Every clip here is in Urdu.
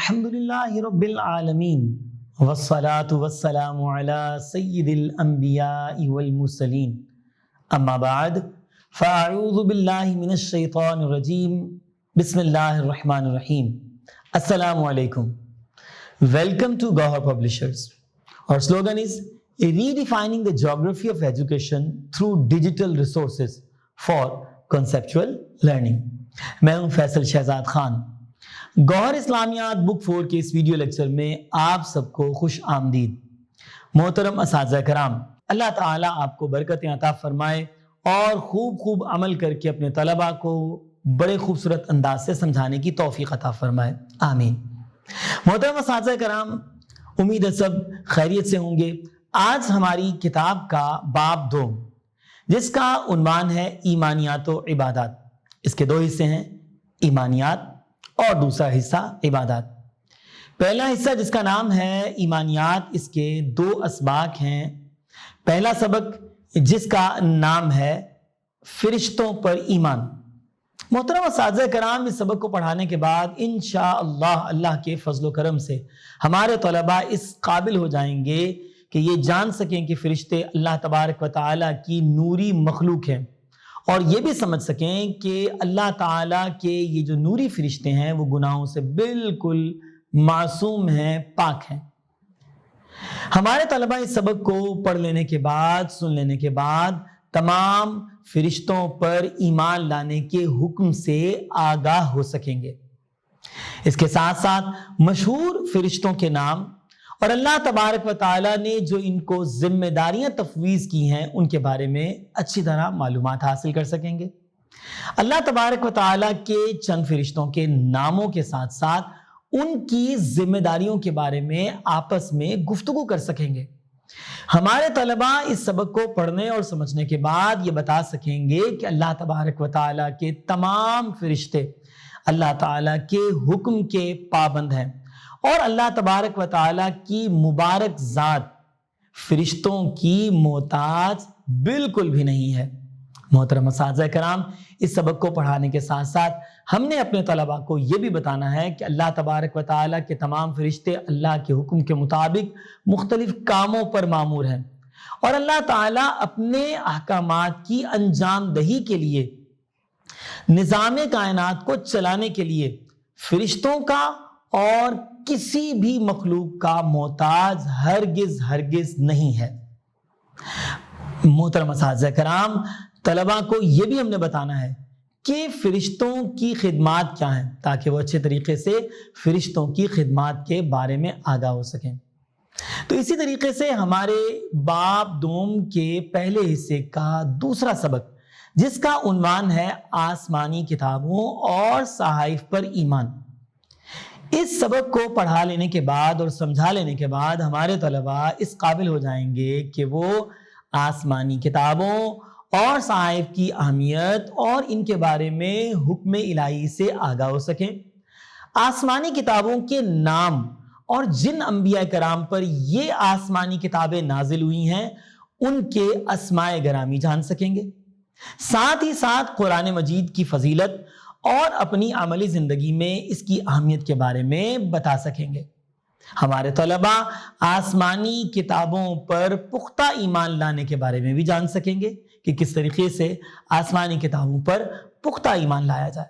الحمدللہ رب العالمین والصلاة والسلام علی سید الانبیاء والمرسلین اما بعد فاعوذ باللہ من الشیطان الرجیم بسم اللہ الرحمن الرحیم السلام علیکم. Welcome to Gauhar Publishers. Our slogan is redefining the geography of education through digital resources for conceptual learning. میں ہوں فیصل شہزاد خان. گوہر اسلامیات بک 4 کے اس ویڈیو لیکچر میں آپ سب کو خوش آمدید. محترم اساتذہ کرام، اللہ تعالیٰ آپ کو برکتیں عطا فرمائے اور خوب عمل کر کے اپنے طلباء کو بڑے خوبصورت انداز سے سمجھانے کی توفیق عطا فرمائے، آمین. محترم اساتذہ کرام، امید ہے سب خیریت سے ہوں گے. آج ہماری کتاب کا باب 2 جس کا عنوان ہے ایمانیات و عبادات. اس کے 2 حصے ہیں، ایمانیات اور دوسرا حصہ عبادات. پہلا حصہ جس کا نام ہے ایمانیات، اس کے 2 اسباق ہیں. پہلا سبق جس کا نام ہے فرشتوں پر ایمان. محترم اساتذہ کرام، اس سبق کو پڑھانے کے بعد انشاءاللہ اللہ کے فضل و کرم سے ہمارے طلباء اس قابل ہو جائیں گے کہ یہ جان سکیں کہ فرشتے اللہ تبارک و تعالیٰ کی نوری مخلوق ہیں، اور یہ بھی سمجھ سکیں کہ اللہ تعالیٰ کے یہ جو نوری فرشتے ہیں وہ گناہوں سے بالکل معصوم ہیں، پاک ہیں. ہمارے طلباء اس سبق کو پڑھ لینے کے بعد، سن لینے کے بعد تمام فرشتوں پر ایمان لانے کے حکم سے آگاہ ہو سکیں گے. اس کے ساتھ ساتھ مشہور فرشتوں کے نام اور اللہ تبارک و تعالیٰ نے جو ان کو ذمہ داریاں تفویض کی ہیں ان کے بارے میں اچھی طرح معلومات حاصل کر سکیں گے. اللہ تبارک و تعالیٰ کے چند فرشتوں کے ناموں کے ساتھ ساتھ ان کی ذمہ داریوں کے بارے میں آپس میں گفتگو کر سکیں گے. ہمارے طلباء اس سبق کو پڑھنے اور سمجھنے کے بعد یہ بتا سکیں گے کہ اللہ تبارک و تعالیٰ کے تمام فرشتے اللہ تعالیٰ کے حکم کے پابند ہیں، اور اللہ تبارک و تعالیٰ کی مبارک ذات فرشتوں کی محتاج بالکل بھی نہیں ہے. محترم اساتذہ کرام، اس سبق کو پڑھانے کے ساتھ ساتھ ہم نے اپنے طلباء کو یہ بھی بتانا ہے کہ اللہ تبارک و تعالیٰ کے تمام فرشتے اللہ کے حکم کے مطابق مختلف کاموں پر مامور ہیں، اور اللہ تعالیٰ اپنے احکامات کی انجام دہی کے لیے، نظام کائنات کو چلانے کے لیے فرشتوں کا اور کسی بھی مخلوق کا محتاج ہرگز نہیں ہے. محترم اساتذہ کرام، طلباء کو یہ بھی ہم نے بتانا ہے کہ فرشتوں کی خدمات کیا ہیں تاکہ وہ اچھے طریقے سے فرشتوں کی خدمات کے بارے میں آگاہ ہو سکیں. تو اسی طریقے سے ہمارے باب 2 کے پہلے حصے کا دوسرا سبق جس کا عنوان ہے آسمانی کتابوں اور صحائف پر ایمان. اس سبق کو پڑھا لینے کے بعد اور سمجھا لینے کے بعد ہمارے طلباء اس قابل ہو جائیں گے کہ وہ آسمانی کتابوں اور صحائف کی اہمیت اور ان کے بارے میں حکم الہی سے آگاہ ہو سکیں. آسمانی کتابوں کے نام اور جن انبیاء کرام پر یہ آسمانی کتابیں نازل ہوئی ہیں ان کے اسماء گرامی جان سکیں گے. ساتھ ہی ساتھ قرآن مجید کی فضیلت اور اپنی عملی زندگی میں اس کی اہمیت کے بارے میں بتا سکیں گے. ہمارے طلباء آسمانی کتابوں پر پختہ ایمان لانے کے بارے میں بھی جان سکیں گے کہ کس طریقے سے آسمانی کتابوں پر پختہ ایمان لایا جائے،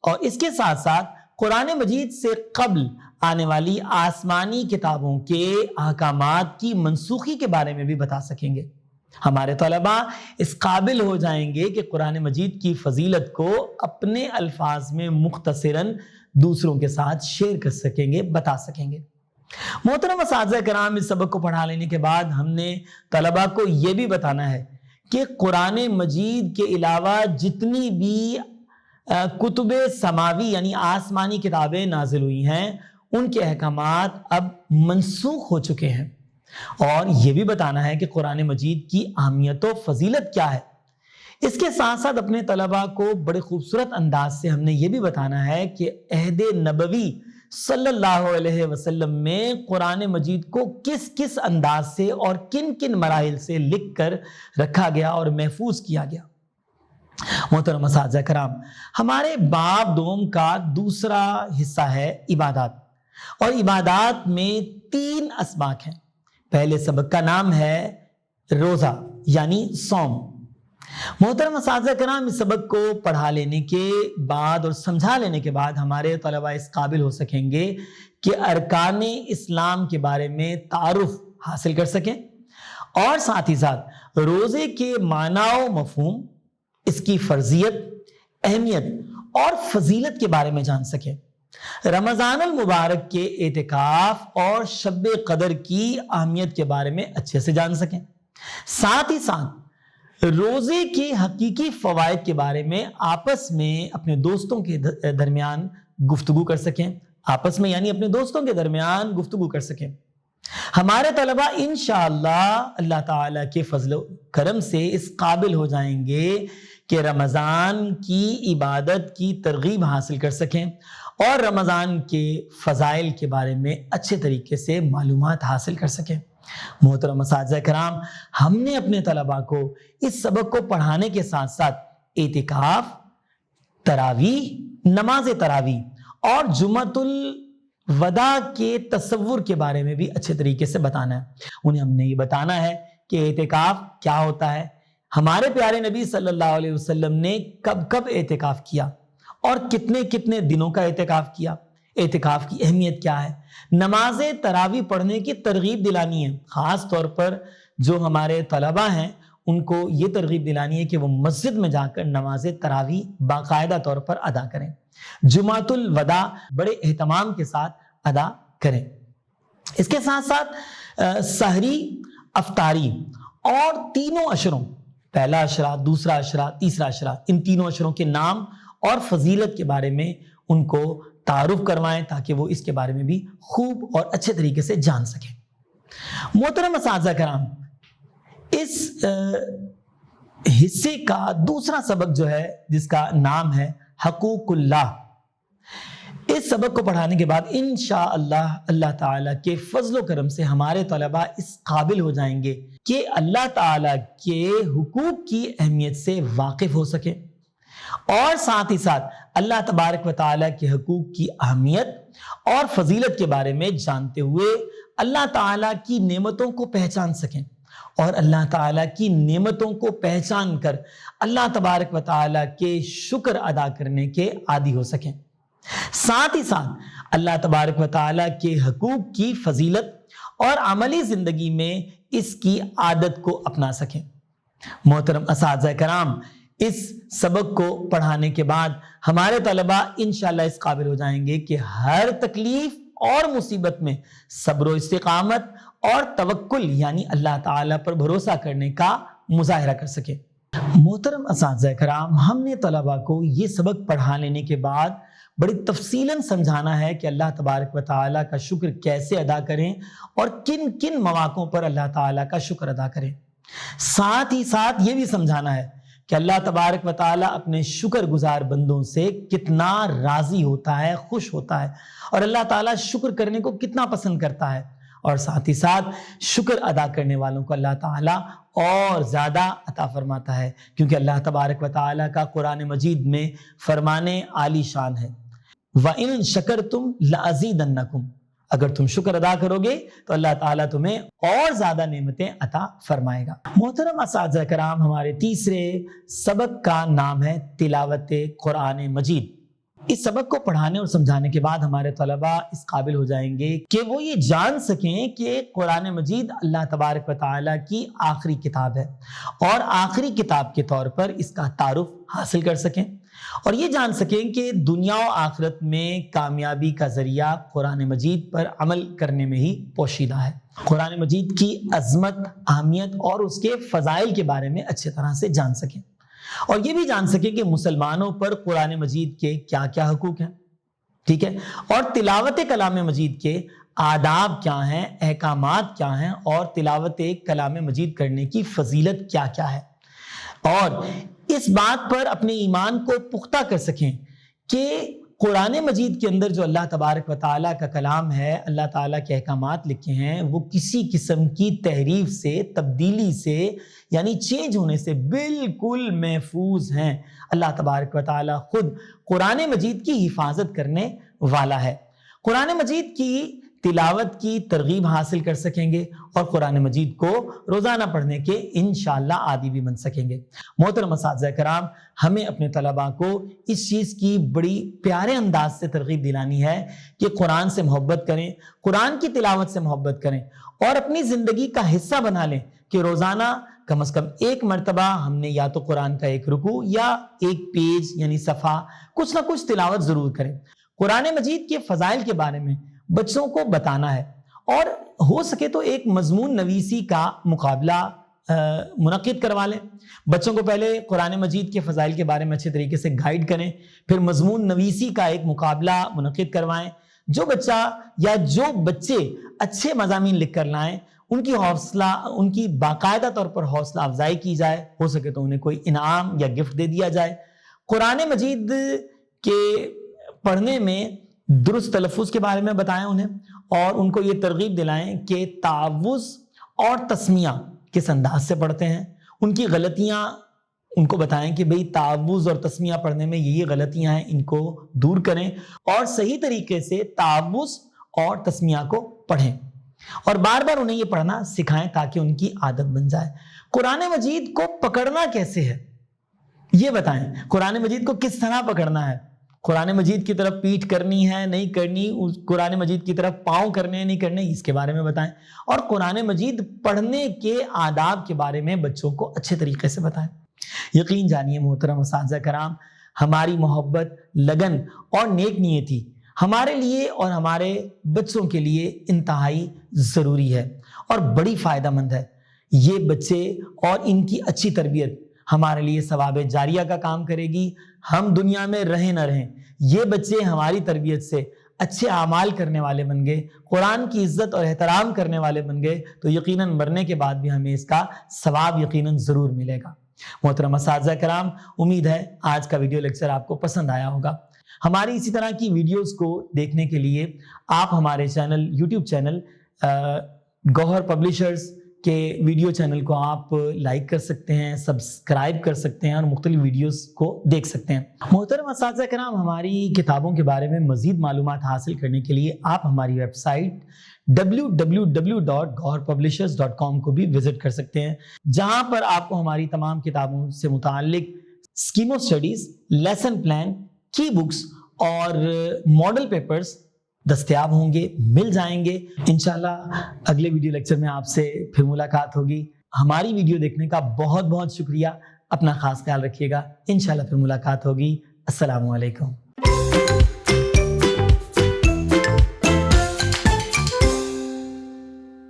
اور اس کے ساتھ ساتھ قرآن مجید سے قبل آنے والی آسمانی کتابوں کے احکامات کی منسوخی کے بارے میں بھی بتا سکیں گے. ہمارے طلباء اس قابل ہو جائیں گے کہ قرآن مجید کی فضیلت کو اپنے الفاظ میں مختصراً دوسروں کے ساتھ شیئر کر سکیں گے، بتا سکیں گے. محترم اساتذہ کرام، اس سبق کو پڑھا لینے کے بعد ہم نے طلباء کو یہ بھی بتانا ہے کہ قرآن مجید کے علاوہ جتنی بھی کتب سماوی یعنی آسمانی کتابیں نازل ہوئی ہیں ان کے احکامات اب منسوخ ہو چکے ہیں، اور یہ بھی بتانا ہے کہ قرآن مجید کی اہمیت و فضیلت کیا ہے. اس کے ساتھ ساتھ اپنے طلباء کو بڑے خوبصورت انداز سے ہم نے یہ بھی بتانا ہے کہ عہد نبوی صلی اللہ علیہ وسلم میں قرآن مجید کو کس کس انداز سے اور کن کن مراحل سے لکھ کر رکھا گیا اور محفوظ کیا گیا. محترم اساتذہ کرام، ہمارے باب 2 کا دوسرا حصہ ہے عبادات. اور عبادات میں 3 اسباق ہیں۔ پہلے سبق کا نام ہے روزہ یعنی صوم۔ محترم اساتذہ کرام، اس سبق کو پڑھا لینے کے بعد اور سمجھا لینے کے بعد ہمارے طلبہ اس قابل ہو سکیں گے کہ ارکان اسلام کے بارے میں تعارف حاصل کر سکیں اور ساتھ ہی ساتھ روزے کے معنی و مفہوم، اس کی فرضیت، اہمیت اور فضیلت کے بارے میں جان سکیں، رمضان المبارک کے اعتکاف اور شب قدر کی اہمیت کے بارے میں اچھے سے جان سکیں، ساتھ ہی ساتھ روزے کے حقیقی فوائد کے بارے میں آپس میں اپنے دوستوں کے درمیان گفتگو کر سکیں، آپس میں یعنی اپنے دوستوں کے درمیان گفتگو کر سکیں۔ ہمارے طلبہ انشاءاللہ اللہ تعالیٰ کے فضل و کرم سے اس قابل ہو جائیں گے کہ رمضان کی عبادت کی ترغیب حاصل کر سکیں اور رمضان کے فضائل کے بارے میں اچھے طریقے سے معلومات حاصل کر سکیں۔ محترم اساتذہ کرام، ہم نے اپنے طلباء کو اس سبق کو پڑھانے کے ساتھ ساتھ اعتکاف، تراویح، نماز تراویح اور جمعۃ الوداع کے تصور کے بارے میں بھی اچھے طریقے سے بتانا ہے۔ انہیں ہم نے یہ بتانا ہے کہ اعتکاف کیا ہوتا ہے، ہمارے پیارے نبی صلی اللہ علیہ وسلم نے کب کب اعتکاف کیا اور کتنے کتنے دنوں کا اعتکاف کیا، اعتکاف کی اہمیت کیا ہے، نماز تراویح پڑھنے کی ترغیب دلانی ہے۔ خاص طور پر جو ہمارے طلبہ ہیں ان کو یہ ترغیب دلانی ہے کہ وہ مسجد میں جا کر نماز تراویح باقاعدہ طور پر ادا کریں، جمعۃ الوداع بڑے اہتمام کے ساتھ ادا کریں۔ اس کے ساتھ ساتھ سحری، افطاری اور تینوں عشروں، پہلا عشرہ، دوسرا عشرہ، تیسرا عشرہ، ان تینوں عشروں کے نام اور فضیلت کے بارے میں ان کو تعارف کروائیں تاکہ وہ اس کے بارے میں بھی خوب اور اچھے طریقے سے جان سکیں۔ محترم اساتذہ کرام، اس حصے کا دوسرا سبق جو ہے جس کا نام ہے حقوق اللہ، اس سبق کو پڑھانے کے بعد انشاءاللہ اللہ تعالیٰ کے فضل و کرم سے ہمارے طلبہ اس قابل ہو جائیں گے کہ اللہ تعالیٰ کے حقوق کی اہمیت سے واقف ہو سکیں اور ساتھ ہی ساتھ اللہ تبارک و تعالیٰ کے حقوق کی اہمیت اور فضیلت کے بارے میں جانتے ہوئے اللہ تعالیٰ کی نعمتوں کو پہچان سکیں اور اللہ تعالیٰ کی نعمتوں کو پہچان کر اللہ تبارک و تعالیٰ کے شکر ادا کرنے کے عادی ہو سکیں، ساتھ ہی ساتھ اللہ تبارک و تعالیٰ کے حقوق کی فضیلت اور عملی زندگی میں اس کی عادت کو اپنا سکیں۔ محترم اساتذہ کرام، اس سبق کو پڑھانے کے بعد ہمارے طلبہ انشاءاللہ اس قابل ہو جائیں گے کہ ہر تکلیف اور مصیبت میں صبر و استقامت اور توکل یعنی اللہ تعالیٰ پر بھروسہ کرنے کا مظاہرہ کر سکیں۔ محترم اساتذہ کرام، ہم نے طلبہ کو یہ سبق پڑھا لینے کے بعد بڑی تفصیلاً سمجھانا ہے کہ اللہ تبارک و تعالیٰ کا شکر کیسے ادا کریں اور کن کن مواقعوں پر اللہ تعالیٰ کا شکر ادا کریں۔ ساتھ ہی ساتھ یہ بھی سمجھانا ہے کہ اللہ تبارک و تعالیٰ اپنے شکر گزار بندوں سے کتنا راضی ہوتا ہے، خوش ہوتا ہے اور اللہ تعالیٰ شکر کرنے کو کتنا پسند کرتا ہے، اور ساتھ ہی ساتھ شکر ادا کرنے والوں کو اللہ تعالیٰ اور زیادہ عطا فرماتا ہے، کیونکہ اللہ تبارک و تعالیٰ کا قرآن مجید میں فرمانے عالی شان ہے، وَإِن شَكَرْتُمْ لَأَزِيدَنَّكُمْ، اگر تم شکر ادا کرو گے تو اللہ تعالیٰ تمہیں اور زیادہ نعمتیں عطا فرمائے گا۔ محترم اساتذہ کرام، ہمارے تیسرے سبق کا نام ہے تلاوت قرآن مجید۔ اس سبق کو پڑھانے اور سمجھانے کے بعد ہمارے طلبہ اس قابل ہو جائیں گے کہ وہ یہ جان سکیں کہ قرآن مجید اللہ تبارک و تعالیٰ کی آخری کتاب ہے اور آخری کتاب کے طور پر اس کا تعارف حاصل کر سکیں اور یہ جان سکیں کہ دنیا و آخرت میں کامیابی کا ذریعہ قرآن مجید پر عمل کرنے میں ہی پوشیدہ ہے۔ قرآن مجید کی عظمت، اہمیت اور اس کے فضائل کے بارے میں اچھے طرح سے جان سکیں اور یہ بھی جان سکیں کہ مسلمانوں پر قرآن مجید کے کیا کیا حقوق ہیں، ٹھیک ہے، اور تلاوت کلام مجید کے آداب کیا ہیں، احکامات کیا ہیں اور تلاوت کلام مجید کرنے کی فضیلت کیا کیا ہے، اور اس بات پر اپنے ایمان کو پختہ کر سکیں کہ قرآن مجید کے اندر جو اللہ تبارک و تعالیٰ کا کلام ہے، اللہ تعالیٰ کے احکامات لکھے ہیں، وہ کسی قسم کی تحریف سے، تبدیلی سے یعنی چینج ہونے سے بالکل محفوظ ہیں۔ اللہ تبارک و تعالیٰ خود قرآن مجید کی حفاظت کرنے والا ہے۔ قرآن مجید کی تلاوت کی ترغیب حاصل کر سکیں گے اور قرآن مجید کو روزانہ پڑھنے کے انشاءاللہ عادی بھی بن سکیں گے۔ محترم اساتذہ کرام، ہمیں اپنے طلباء کو اس چیز کی بڑی پیارے انداز سے ترغیب دلانی ہے کہ قرآن سے محبت کریں، قرآن کی تلاوت سے محبت کریں اور اپنی زندگی کا حصہ بنا لیں کہ روزانہ کم از کم ایک مرتبہ ہم نے یا تو قرآن کا ایک رکوع یا ایک پیج یعنی صفحہ کچھ نہ کچھ تلاوت ضرور کریں۔ قرآن مجید کے فضائل کے بارے میں بچوں کو بتانا ہے اور ہو سکے تو ایک مضمون نویسی کا مقابلہ منعقد کروا لیں۔ بچوں کو پہلے قرآن مجید کے فضائل کے بارے میں اچھے طریقے سے گائیڈ کریں، پھر مضمون نویسی کا ایک مقابلہ منعقد کروائیں۔ جو بچہ یا جو بچے اچھے مضامین لکھ کر لائیں ان کی باقاعدہ طور پر حوصلہ افزائی کی جائے، ہو سکے تو انہیں کوئی انعام یا گفٹ دے دیا جائے۔ قرآن مجید کے پڑھنے میں درست تلفظ کے بارے میں بتائیں انہیں، اور ان کو یہ ترغیب دلائیں کہ تعوذ اور تسمیہ کس انداز سے پڑھتے ہیں۔ ان کی غلطیاں ان کو بتائیں کہ بھئی تعوذ اور تسمیہ پڑھنے میں یہ غلطیاں ہیں، ان کو دور کریں اور صحیح طریقے سے تعوذ اور تسمیہ کو پڑھیں اور بار بار انہیں یہ پڑھنا سکھائیں تاکہ ان کی عادت بن جائے۔ قرآن مجید کو پکڑنا کیسے ہے یہ بتائیں، قرآن مجید کو کس طرح پکڑنا ہے، قرآن مجید کی طرف پیٹھ کرنی ہے نہیں کرنی، قرآن مجید کی طرف پاؤں کرنے ہیں نہیں کرنے، اس کے بارے میں بتائیں اور قرآن مجید پڑھنے کے آداب کے بارے میں بچوں کو اچھے طریقے سے بتائیں۔ یقین جانیے محترم اساتذہ کرام، ہماری محبت، لگن اور نیک نیتی ہمارے لیے اور ہمارے بچوں کے لیے انتہائی ضروری ہے اور بڑی فائدہ مند ہے۔ یہ بچے اور ان کی اچھی تربیت ہمارے لیے ثواب جاریہ کا کام کرے گی۔ ہم دنیا میں رہیں نہ رہیں، یہ بچے ہماری تربیت سے اچھے اعمال کرنے والے بن گئے، قرآن کی عزت اور احترام کرنے والے بن گئے تو یقیناً مرنے کے بعد بھی ہمیں اس کا ثواب یقیناً ضرور ملے گا۔ محترم اساتذہ کرام، امید ہے آج کا ویڈیو لیکچر آپ کو پسند آیا ہوگا۔ ہماری اسی طرح کی ویڈیوز کو دیکھنے کے لیے آپ ہمارے یوٹیوب چینل گوہر پبلشرز کے ویڈیو چینل کو آپ لائک کر سکتے ہیں، سبسکرائب کر سکتے ہیں اور مختلف ویڈیوز کو دیکھ سکتے ہیں۔ محترم اساتذہ کرام، ہماری کتابوں کے بارے میں مزید معلومات حاصل کرنے کے لیے آپ ہماری ویب سائٹ www.goharpublishers.com کو بھی وزٹ کر سکتے ہیں، جہاں پر آپ کو ہماری تمام کتابوں سے متعلق scheme of studies, lesson plan, کی بکس اور ماڈل پیپرز دستیاب ہوں گے، مل جائیں گے۔ انشاءاللہ اگلے ویڈیو لیکچر میں آپ سے پھر ملاقات ہوگی۔ ہماری ویڈیو دیکھنے کا بہت بہت شکریہ، اپنا خاص خیال رکھیے گا، انشاءاللہ پھر ملاقات ہوگی۔ السلام علیکم۔